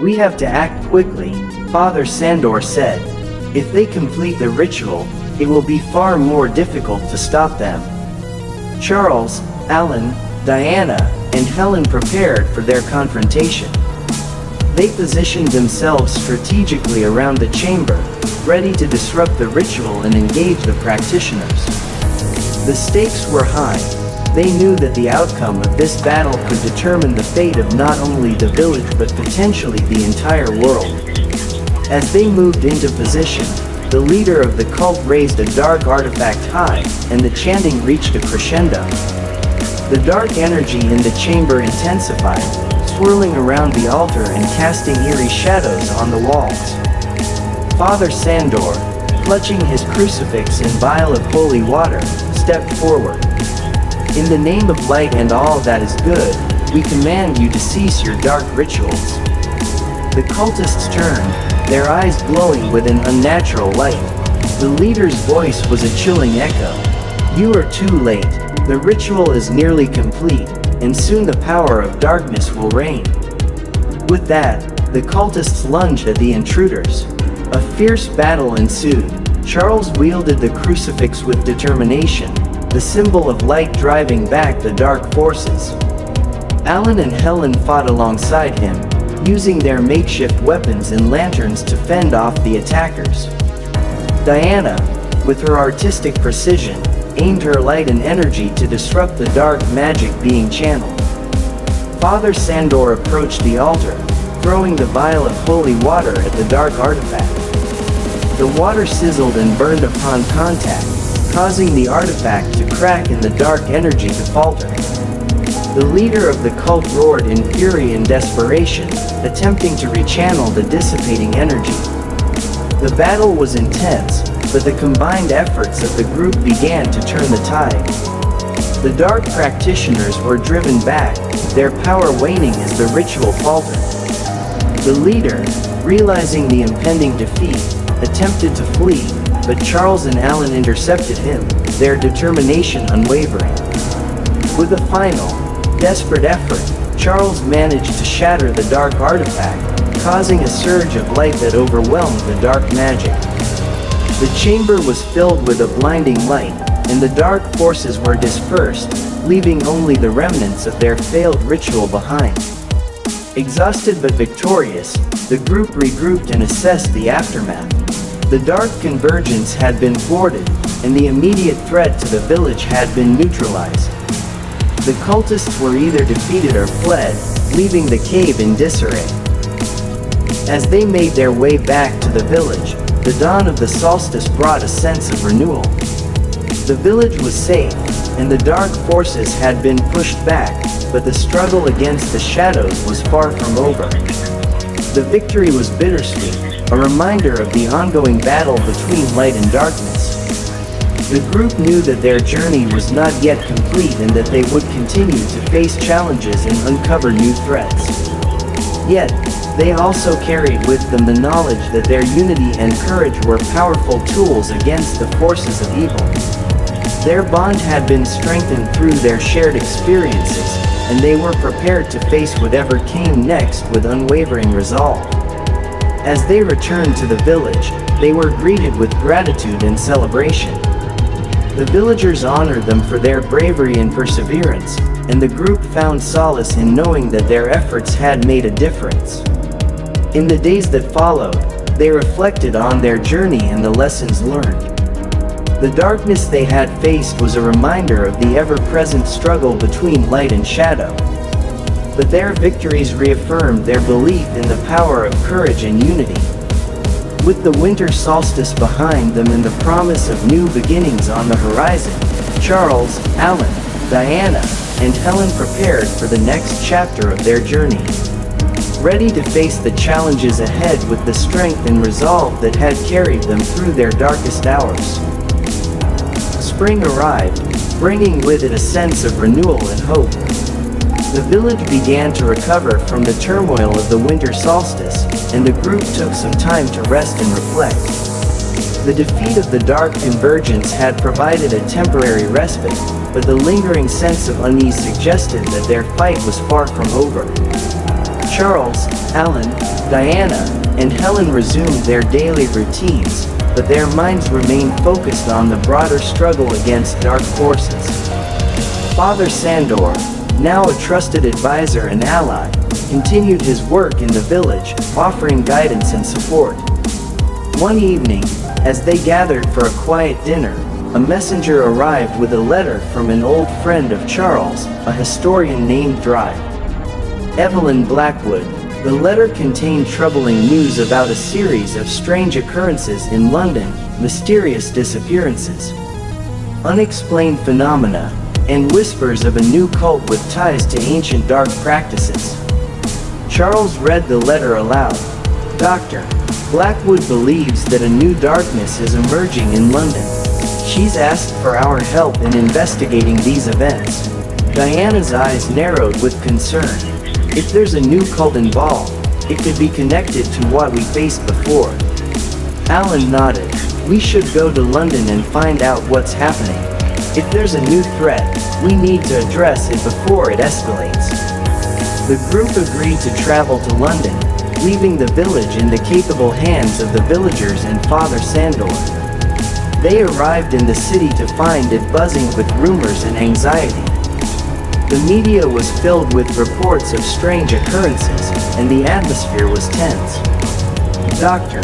"We have to act quickly," Father Sandor said. "If they complete the ritual, it will be far more difficult to stop them." Charles, Alan, Diana, and Helen prepared for their confrontation. They positioned themselves strategically around the chamber, ready to disrupt the ritual and engage the practitioners. The stakes were high. They knew that the outcome of this battle could determine the fate of not only the village but potentially the entire world. As they moved into position, the leader of the cult raised a dark artifact high, and the chanting reached a crescendo. The dark energy in the chamber intensified, swirling around the altar and casting eerie shadows on the walls. Father Sandor, clutching his crucifix and vial of holy water, stepped forward. "In the name of light and all that is good, we command you to cease your dark rituals." The cultists turned, their eyes glowing with an unnatural light. The leader's voice was a chilling echo. "You are too late. The ritual is nearly complete, and soon the power of darkness will reign." With that, the cultists lunged at the intruders. A fierce battle ensued. Charles wielded the crucifix with determination, the symbol of light driving back the dark forces. Alan and Helen fought alongside him, using their makeshift weapons and lanterns to fend off the attackers. Diana, with her artistic precision, aimed her light and energy to disrupt the dark magic being channeled. Father Sandor approached the altar, throwing the vial of holy water at the dark artifact. The water sizzled and burned upon contact, causing the artifact to crack and the dark energy to falter. The leader of the cult roared in fury and desperation, attempting to rechannel the dissipating energy. The battle was intense, but the combined efforts of the group began to turn the tide. The dark practitioners were driven back, their power waning as the ritual faltered. The leader, realizing the impending defeat, attempted to flee, but Charles and Alan intercepted him, their determination unwavering. With a final, desperate effort, Charles managed to shatter the dark artifact, causing a surge of light that overwhelmed the dark magic. The chamber was filled with a blinding light, and the dark forces were dispersed, leaving only the remnants of their failed ritual behind. Exhausted but victorious, the group regrouped and assessed the aftermath. The dark convergence had been thwarted, and the immediate threat to the village had been neutralized. The cultists were either defeated or fled, leaving the cave in disarray. As they made their way back to the village, the dawn of the solstice brought a sense of renewal. The village was safe, and the dark forces had been pushed back, but the struggle against the shadows was far from over. The victory was bittersweet, a reminder of the ongoing battle between light and darkness. The group knew that their journey was not yet complete and that they would continue to face challenges and uncover new threats. Yet, they also carried with them the knowledge that their unity and courage were powerful tools against the forces of evil. Their bond had been strengthened through their shared experiences, and they were prepared to face whatever came next with unwavering resolve. As they returned to the village, they were greeted with gratitude and celebration. The villagers honored them for their bravery and perseverance, and the group found solace in knowing that their efforts had made a difference. In the days that followed, they reflected on their journey and the lessons learned. The darkness they had faced was a reminder of the ever-present struggle between light and shadow. But their victories reaffirmed their belief in the power of courage and unity. With the winter solstice behind them and the promise of new beginnings on the horizon, Charles, Alan, Diana, and Helen prepared for the next chapter of their journey. Ready to face the challenges ahead with the strength and resolve that had carried them through their darkest hours. Spring arrived, bringing with it a sense of renewal and hope. The village began to recover from the turmoil of the winter solstice, and the group took some time to rest and reflect. The defeat of the dark convergence had provided a temporary respite, but the lingering sense of unease suggested that their fight was far from over. Charles, Alan, Diana, and Helen resumed their daily routines, but their minds remained focused on the broader struggle against dark forces. Father Sandor, now a trusted advisor and ally, continued his work in the village, offering guidance and support. One evening, as they gathered for a quiet dinner, a messenger arrived with a letter from an old friend of Charles, a historian named Evelyn Blackwood. The letter contained troubling news about a series of strange occurrences in London, mysterious disappearances, unexplained phenomena, and whispers of a new cult with ties to ancient dark practices. Charles read the letter aloud. Dr. Blackwood believes that a new darkness is emerging in London. She's asked for our help in investigating these events. Diana's eyes narrowed with concern. If there's a new cult involved, it could be connected to what we faced before. Alan nodded. We should go to London and find out what's happening. If there's a new threat, we need to address it before it escalates. The group agreed to travel to London, leaving the village in the capable hands of the villagers and Father Sandor. They arrived in the city to find it buzzing with rumors and anxiety. The media was filled with reports of strange occurrences, and the atmosphere was tense. Dr.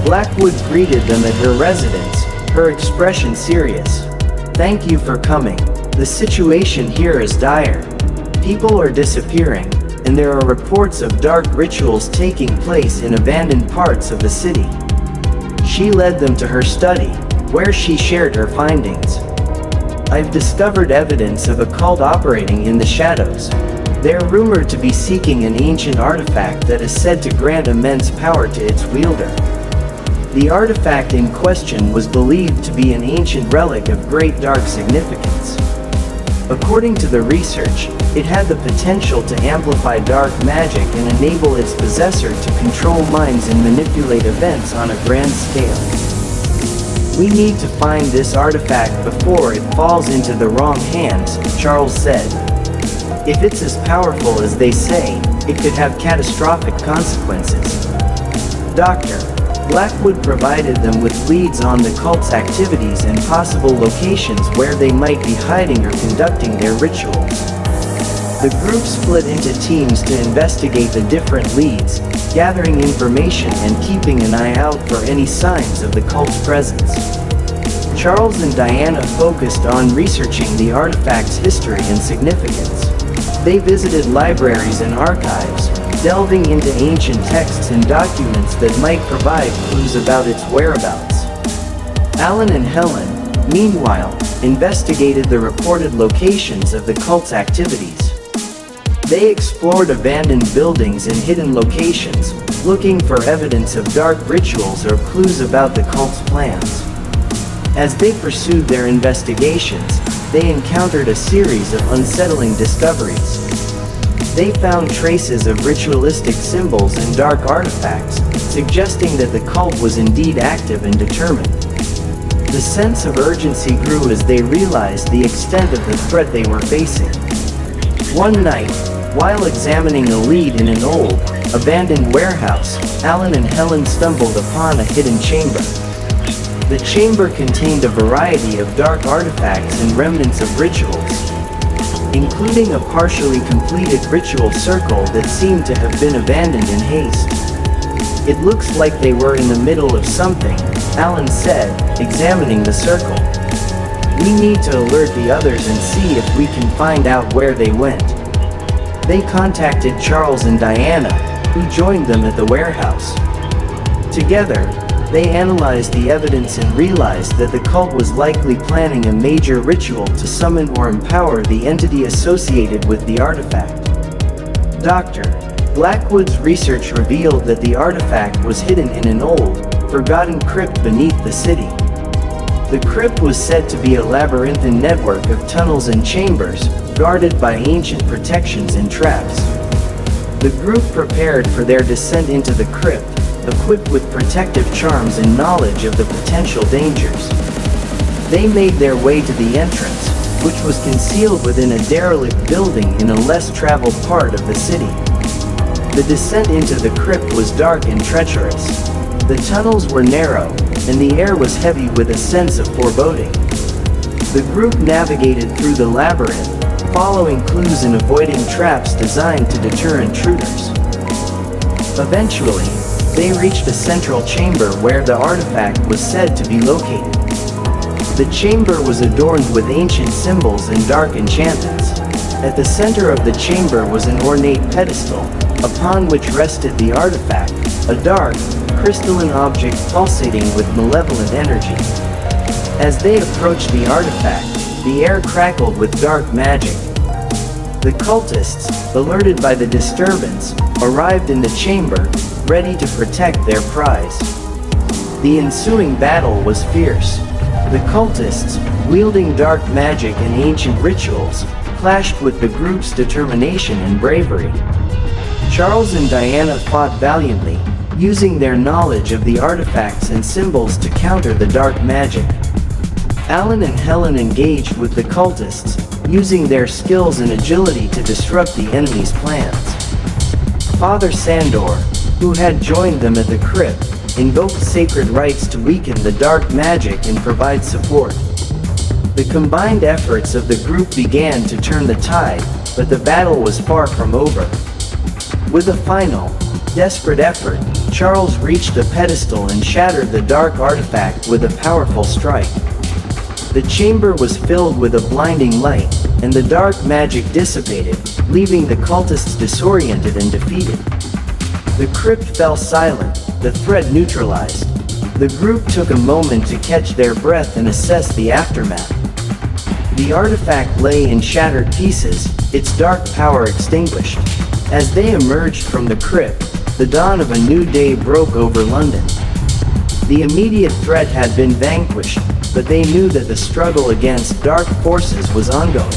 Blackwood greeted them at her residence, her expression serious. Thank you for coming. The situation here is dire. People are disappearing, and there are reports of dark rituals taking place in abandoned parts of the city. She led them to her study, where she shared her findings. I've discovered evidence of a cult operating in the shadows. They're rumored to be seeking an ancient artifact that is said to grant immense power to its wielder. The artifact in question was believed to be an ancient relic of great dark significance. According to the research, it had the potential to amplify dark magic and enable its possessor to control minds and manipulate events on a grand scale. We need to find this artifact before it falls into the wrong hands, Charles said. If it's as powerful as they say, it could have catastrophic consequences. Dr. Blackwood provided them with leads on the cult's activities and possible locations where they might be hiding or conducting their rituals. The group split into teams to investigate the different leads, gathering information and keeping an eye out for any signs of the cult's presence. Charles and Diana focused on researching the artifact's history and significance. They visited libraries and archives, delving into ancient texts and documents that might provide clues about its whereabouts. Alan and Helen, meanwhile, investigated the reported locations of the cult's activities. They explored abandoned buildings and hidden locations, looking for evidence of dark rituals or clues about the cult's plans. As they pursued their investigations, they encountered a series of unsettling discoveries. They found traces of ritualistic symbols and dark artifacts, suggesting that the cult was indeed active and determined. The sense of urgency grew as they realized the extent of the threat they were facing. One night, while examining a lead in an old, abandoned warehouse, Alan and Helen stumbled upon a hidden chamber. The chamber contained a variety of dark artifacts and remnants of rituals, including a partially completed ritual circle that seemed to have been abandoned in haste. It looks like they were in the middle of something, Alan said, examining the circle. We need to alert the others and see if we can find out where they went. They contacted Charles and Diana, who joined them at the warehouse. Together, they analyzed the evidence and realized that the cult was likely planning a major ritual to summon or empower the entity associated with the artifact. Dr. Blackwood's research revealed that the artifact was hidden in an old, forgotten crypt beneath the city. The crypt was said to be a labyrinthine network of tunnels and chambers, guarded by ancient protections and traps. The group prepared for their descent into the crypt, equipped with protective charms and knowledge of the potential dangers. They made their way to the entrance, which was concealed within a derelict building in a less traveled part of the city. The descent into the crypt was dark and treacherous. The tunnels were narrow, and the air was heavy with a sense of foreboding. The group navigated through the labyrinth, following clues and avoiding traps designed to deter intruders. Eventually, they reached a central chamber where the artifact was said to be located. The chamber was adorned with ancient symbols and dark enchantments. At the center of the chamber was an ornate pedestal, upon which rested the artifact, a dark, crystalline object pulsating with malevolent energy. As they approached the artifact, the air crackled with dark magic. The cultists, alerted by the disturbance, arrived in the chamber, ready to protect their prize. The ensuing battle was fierce. The cultists, wielding dark magic and ancient rituals, clashed with the group's determination and bravery. Charles and Diana fought valiantly, using their knowledge of the artifacts and symbols to counter the dark magic. Alan and Helen engaged with the cultists, using their skills and agility to disrupt the enemy's plans. Father Sandor, who had joined them at the crypt, invoked sacred rites to weaken the dark magic and provide support. The combined efforts of the group began to turn the tide, but the battle was far from over. With a final, desperate effort, Charles reached the pedestal and shattered the dark artifact with a powerful strike. The chamber was filled with a blinding light, and the dark magic dissipated, leaving the cultists disoriented and defeated. The crypt fell silent, the threat neutralized. The group took a moment to catch their breath and assess the aftermath. The artifact lay in shattered pieces, its dark power extinguished. As they emerged from the crypt, the dawn of a new day broke over London. The immediate threat had been vanquished, but they knew that the struggle against dark forces was ongoing.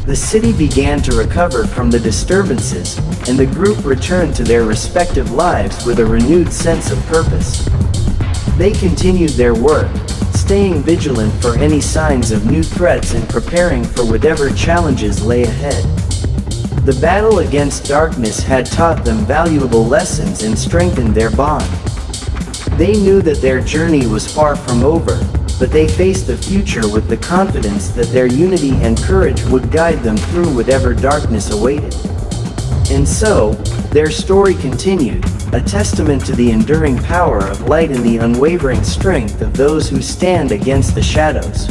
The city began to recover from the disturbances, and the group returned to their respective lives with a renewed sense of purpose. They continued their work, staying vigilant for any signs of new threats and preparing for whatever challenges lay ahead. The battle against darkness had taught them valuable lessons and strengthened their bond. They knew that their journey was far from over, but they faced the future with the confidence that their unity and courage would guide them through whatever darkness awaited. And so, their story continued, a testament to the enduring power of light and the unwavering strength of those who stand against the shadows.